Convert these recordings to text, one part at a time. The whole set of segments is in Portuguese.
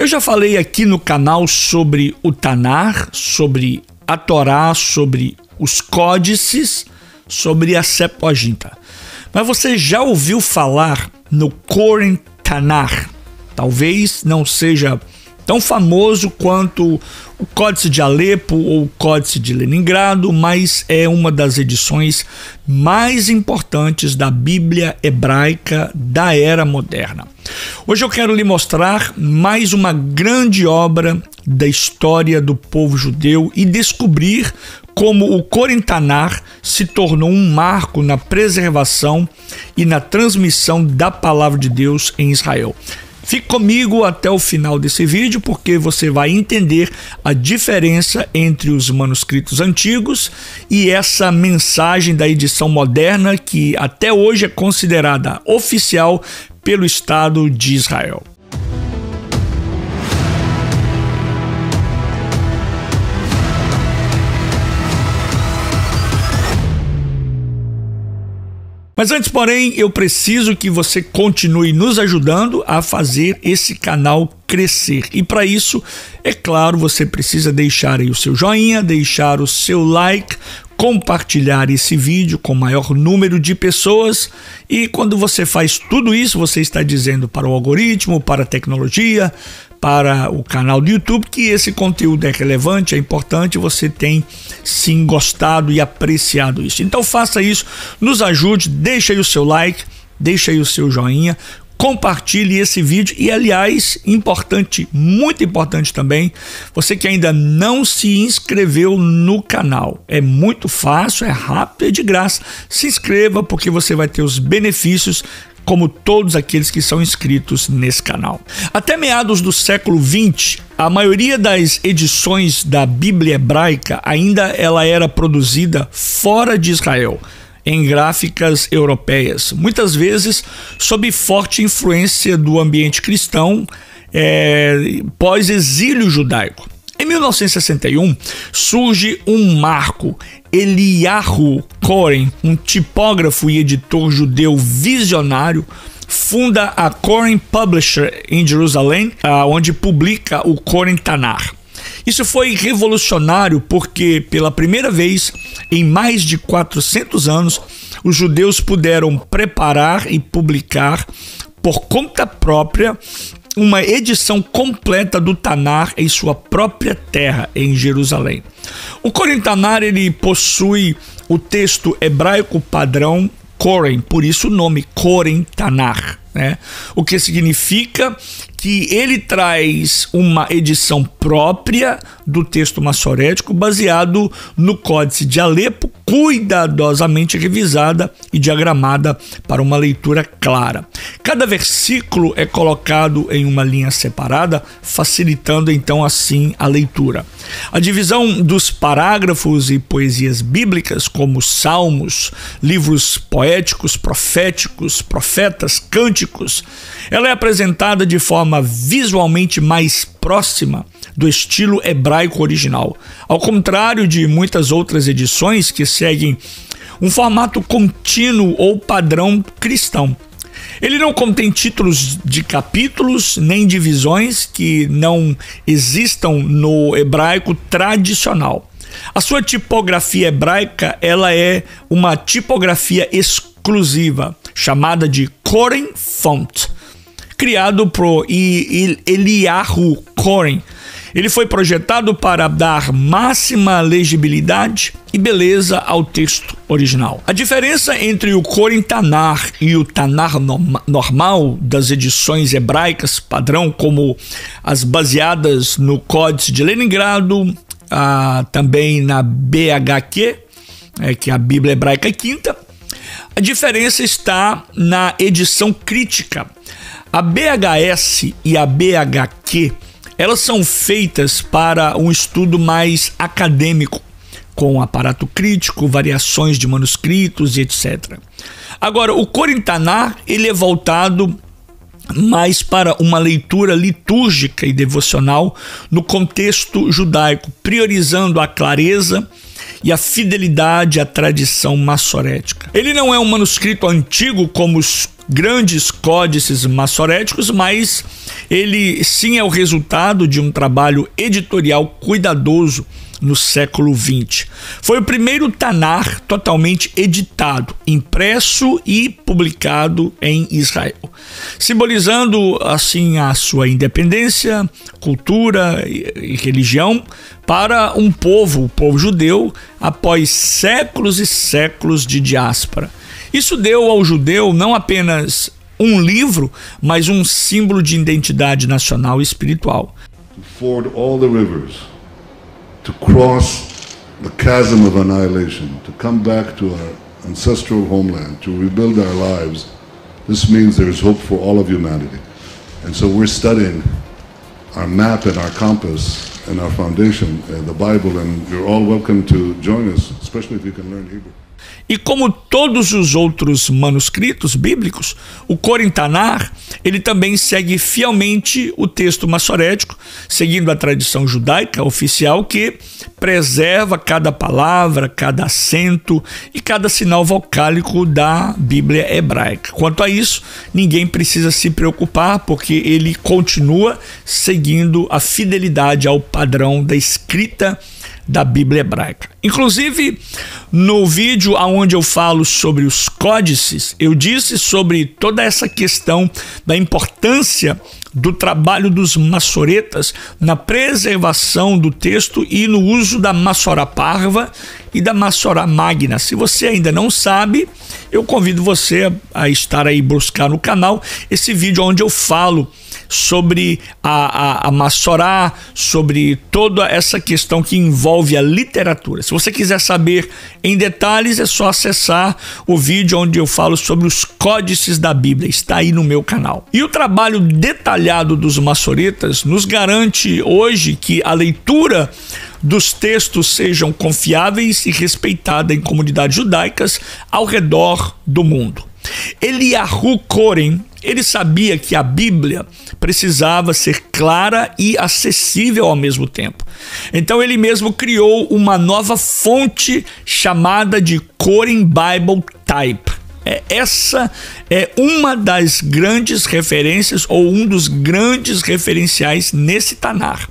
Eu já falei aqui no canal sobre o Tanar, sobre a Torá, sobre os códices, sobre a Septuaginta. Mas você já ouviu falar no Koren Tanar? Talvez não seja tão famoso quanto o Códice de Alepo ou o Códice de Leningrado, mas é uma das edições mais importantes da Bíblia hebraica da era moderna. Hoje eu quero lhe mostrar mais uma grande obra da história do povo judeu e descobrir como o Koren Tanar se tornou um marco na preservação e na transmissão da palavra de Deus em Israel. Fique comigo até o final desse vídeo, porque você vai entender a diferença entre os manuscritos antigos e essa mensagem da edição moderna que até hoje é considerada oficial pelo Estado de Israel. Mas antes, porém, eu preciso que você continue nos ajudando a fazer esse canal crescer. E para isso, é claro, você precisa deixar aí o seu joinha, deixar o seu like, compartilhar esse vídeo com o maior número de pessoas. E quando você faz tudo isso, você está dizendo para o algoritmo, para a tecnologia, para o canal do YouTube que esse conteúdo é relevante, é importante, você tem sim gostado e apreciado isso. Então faça isso, nos ajude, deixa aí o seu like, deixa aí o seu joinha, compartilhe esse vídeo e, aliás, importante, muito importante também, você que ainda não se inscreveu no canal. É muito fácil, é rápido, é de graça. Se inscreva porque você vai ter os benefícios como todos aqueles que são inscritos nesse canal. Até meados do século XX, a maioria das edições da Bíblia hebraica ainda ela era produzida fora de Israel, em gráficas europeias, muitas vezes sob forte influência do ambiente cristão pós-exílio judaico. Em 1961, surge um marco. Eliyahu Koren, um tipógrafo e editor judeu visionário, funda a Koren Publisher em Jerusalém, onde publica o Koren Tanar. Isso foi revolucionário porque, pela primeira vez em mais de 400 anos, os judeus puderam preparar e publicar por conta própria uma edição completa do Tanar em sua própria terra, em Jerusalém. O Koren Tanar ele possui o texto hebraico padrão Koren, por isso o nome Koren Tanar, né? O que significa que ele traz uma edição própria do texto massorético baseado no Códice de Alepo, cuidadosamente revisada e diagramada para uma leitura clara. Cada versículo é colocado em uma linha separada, facilitando então assim a leitura. A divisão dos parágrafos e poesias bíblicas, como salmos, livros poéticos, proféticos, profetas, cânticos, ela é apresentada de forma visualmente mais próxima do estilo hebraico original, ao contrário de muitas outras edições que seguem um formato contínuo ou padrão cristão. Ele não contém títulos de capítulos nem divisões que não existam no hebraico tradicional. A sua tipografia hebraica ela é uma tipografia exclusiva, chamada de Koren Font, criado por Eliyahu Koren. Ele foi projetado para dar máxima legibilidade e beleza ao texto original. A diferença entre o Koren Tanar e o Tanar normal das edições hebraicas padrão, como as baseadas no Códice de Leningrado, também na BHQ, que é a Bíblia Hebraica Quinta, a diferença está na edição crítica. A BHS e a BHQ, elas são feitas para um estudo mais acadêmico, com aparato crítico, variações de manuscritos e etc. Agora, o Koren Tanar, ele é voltado mais para uma leitura litúrgica e devocional no contexto judaico, priorizando a clareza e a fidelidade à tradição massorética. Ele não é um manuscrito antigo como os grandes códices maçoréticos, mas ele sim é o resultado de um trabalho editorial cuidadoso no século XX. Foi o primeiro Tanar totalmente editado, impresso e publicado em Israel, simbolizando assim a sua independência, cultura e religião para um povo, o povo judeu, após séculos e séculos de diáspora. Isso deu ao judeu não apenas um livro, mas um símbolo de identidade nacional e espiritual. To ford all the rivers, to cross the chasm of annihilation, to come back to our ancestral homeland, to rebuild our lives, this means there is hope for all of humanity. And so we're studying our map and our compass and our foundation, the Bible, and you're all welcome to join us, especially if you can learn Hebrew. E como todos os outros manuscritos bíblicos, o Koren Tanar, ele também segue fielmente o texto maçorético, seguindo a tradição judaica oficial que preserva cada palavra, cada acento e cada sinal vocálico da Bíblia hebraica. Quanto a isso, ninguém precisa se preocupar, porque ele continua seguindo a fidelidade ao padrão da escrita da Bíblia hebraica. Inclusive, no vídeo onde eu falo sobre os códices, eu disse sobre toda essa questão da importância do trabalho dos maçoretas na preservação do texto e no uso da Massorá Parva e da Massorá Magna. Se você ainda não sabe, eu convido você a estar aí buscar no canal esse vídeo onde eu falo sobre a Massorá, sobre toda essa questão que envolve a literatura. Se você quiser saber em detalhes, é só acessar o vídeo onde eu falo sobre os códices da Bíblia, está aí no meu canal. E o trabalho detalhado dos maçoretas nos garante hoje que a leitura dos textos sejam confiáveis e respeitada em comunidades judaicas ao redor do mundo. Eliyahu Koren, ele sabia que a Bíblia precisava ser clara e acessível ao mesmo tempo. Então ele mesmo criou uma nova fonte chamada de Koren Bible Type. Essa é uma das grandes referências ou um dos grandes referenciais nesse Tanar,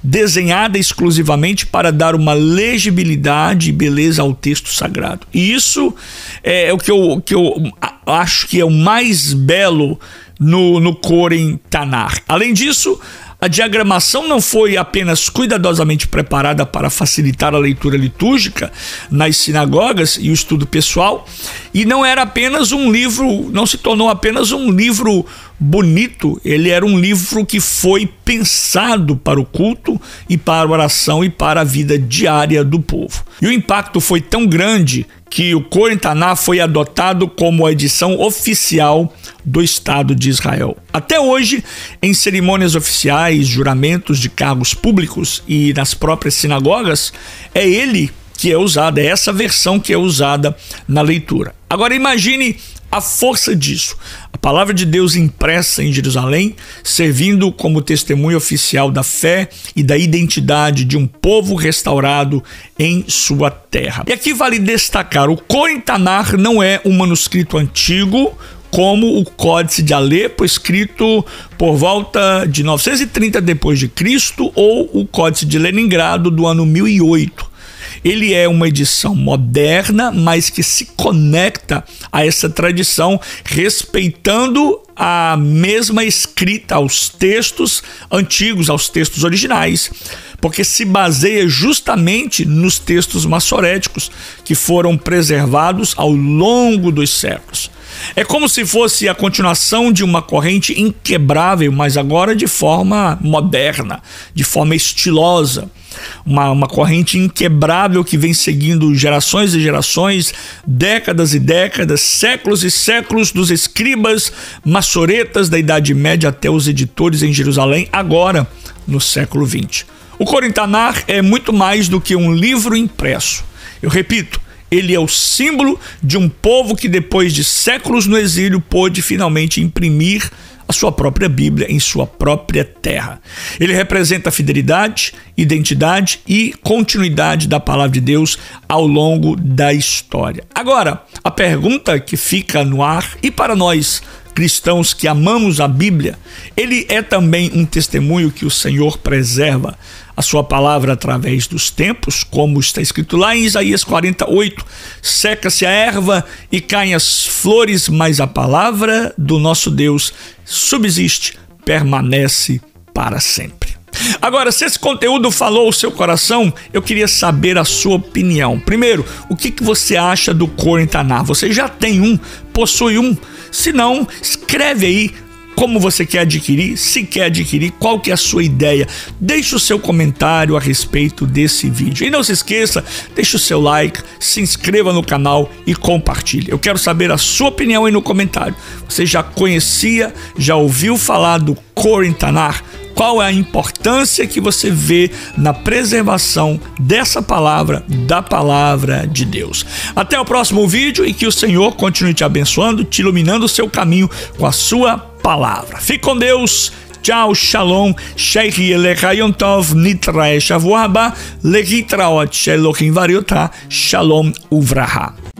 desenhada exclusivamente para dar uma legibilidade e beleza ao texto sagrado. E isso é o que eu acho que é o mais belo no Koren Tanar. Além disso, a diagramação não foi apenas cuidadosamente preparada para facilitar a leitura litúrgica nas sinagogas e o estudo pessoal, e não era apenas um livro, não se tornou apenas um livro bonito, ele era um livro que foi pensado para o culto e para a oração e para a vida diária do povo. E o impacto foi tão grande que o Koren Tanar foi adotado como a edição oficial do Estado de Israel. Até hoje, em cerimônias oficiais, juramentos de cargos públicos e nas próprias sinagogas, é ele que é usado, é essa versão que é usada na leitura. Agora imagine a força disso. A palavra de Deus impressa em Jerusalém, servindo como testemunho oficial da fé e da identidade de um povo restaurado em sua terra. E aqui vale destacar, o Koren Tanar não é um manuscrito antigo, como o Códice de Alepo, escrito por volta de 930 d.C., ou o Códice de Leningrado do ano 1008. Ele é uma edição moderna, mas que se conecta a essa tradição, respeitando a mesma escrita aos textos antigos, aos textos originais, porque se baseia justamente nos textos maçoréticos que foram preservados ao longo dos séculos. É como se fosse a continuação de uma corrente inquebrável, mas agora de forma moderna, de forma estilosa. Uma corrente inquebrável que vem seguindo gerações e gerações, décadas e décadas, séculos e séculos, dos escribas maçoretas da Idade Média até os editores em Jerusalém, agora no século XX. O Koren Tanar é muito mais do que um livro impresso. Eu repito, ele é o símbolo de um povo que depois de séculos no exílio pôde finalmente imprimir a sua própria Bíblia em sua própria terra. Ele representa a fidelidade, identidade e continuidade da palavra de Deus ao longo da história. Agora, a pergunta que fica no ar e para nós cristãos que amamos a Bíblia, ele é também um testemunho que o Senhor preserva a sua palavra através dos tempos, como está escrito lá em Isaías 48, seca-se a erva e caem as flores, mas a palavra do nosso Deus subsiste, permanece para sempre. Agora, se esse conteúdo falou o seu coração, eu queria saber a sua opinião. Primeiro, o que você acha do Koren Tanakh? Você já tem um? Possui um? Se não, escreve aí como você quer adquirir, se quer adquirir, qual que é a sua ideia. Deixe o seu comentário a respeito desse vídeo. E não se esqueça, deixe o seu like, se inscreva no canal e compartilhe. Eu quero saber a sua opinião aí no comentário. Você já conhecia, já ouviu falar do Koren Tanakh? Qual é a importância que você vê na preservação dessa palavra, da palavra de Deus? Até o próximo vídeo e que o Senhor continue te abençoando, te iluminando o seu caminho com a sua palavra. Fique com Deus. Tchau, shalom, sheikh elechayom tov, nitrae shavua haba, lehitraot shelohim variotah, shalom uvraha.